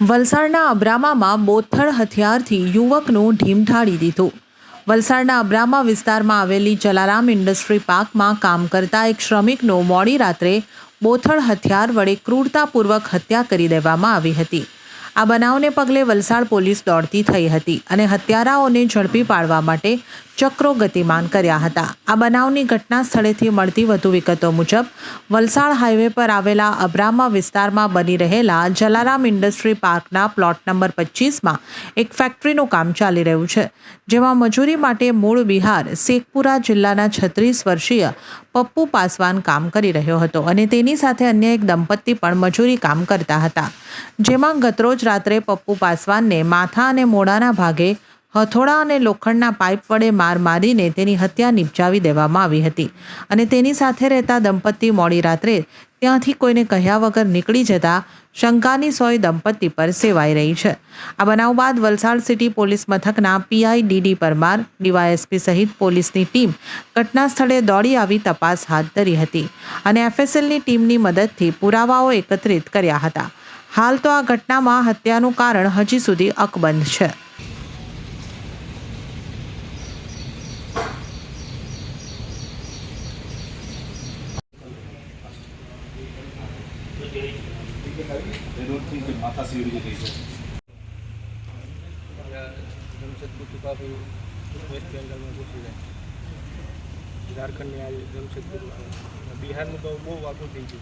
વલસાડના અબ્રામામાં બોથડ હથિયારથી યુવકનું ઢીમ ઢાળી દીધું। વલસાડના અબ્રામા વિસ્તારમાં આવેલી જલારામ ઇન્ડસ્ટ્રી પાર્કમાં કામ કરતા એક શ્રમિકનું મોડી રાત્રે બોથડ હથિયાર વડે ક્રૂરતાપૂર્વક હત્યા કરી દેવામાં આવી હતી। આ બનાવને પગલે વલસાડ પોલીસ દોડતી થઈ હતી અને હત્યારાઓને ઝડપી પાડવા માટે ચક્રો ગતિમાન કર્યા હતા। આ બનાવની ઘટના સ્થળેથી મળતી વધુ વિગતો મુજબ વલસાડ હાઈવે પર આવેલા અબ્રામા વિસ્તારમાં બની રહેલા જલારામ ઇન્ડસ્ટ્રી પાર્કના પ્લોટ નંબર 25માં એક ફેક્ટરીનું કામ ચાલી રહ્યું છે, જેમાં મજૂરી માટે મૂળ બિહાર શેખપુરા જિલ્લાના 36 વર્ષીય પપ્પુ પાસવાન કામ કરી રહ્યો હતો અને તેની સાથે અન્ય એક દંપતી પણ મજૂરી કામ કરતા હતા, જેમાં ગતરોજ રાત્રે પપ્પુ પાસવાનને માથા અને મોઢાના ભાગે હથોડા અને લોખંડના પાઇપ વડે માર મારીને તેની હત્યા નિપજાવી દેવામાં આવી હતી અને તેની સાથે રહેતા દંપતી મોડી રાત્રે ત્યાંથી કોઈને કહ્યા વગર નીકળી જતા શંકાની સોય દંપતી પર સેવાઈ રહી છે। આ બનાવ બાદ વલસાડ સિટી પોલીસ મથકના પીઆઈ ડીડી પરમાર, ડીવાયએસપી સહિત પોલીસની ટીમ ઘટના સ્થળે દોડી આવી તપાસ હાથ ધરી હતી અને એફએસએલની ટીમની મદદથી પુરાવાઓ એકત્રિત કર્યા હતા। હાલ તો આ ઘટનામાં હત્યાનું કારણ હજી સુધી અકબંધ છે। माता सीढ़ी गई है जमशेदपुर तो काफ़ी वेस्ट बंगाल में घुसी है, झारखंड में आई जमशेदपुर, बिहार में तो वो वापस नहीं थी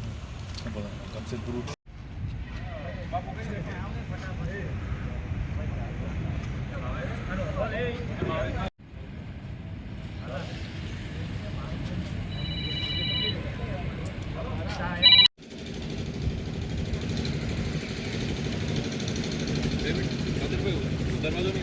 जमशेदपुर। दरवाजा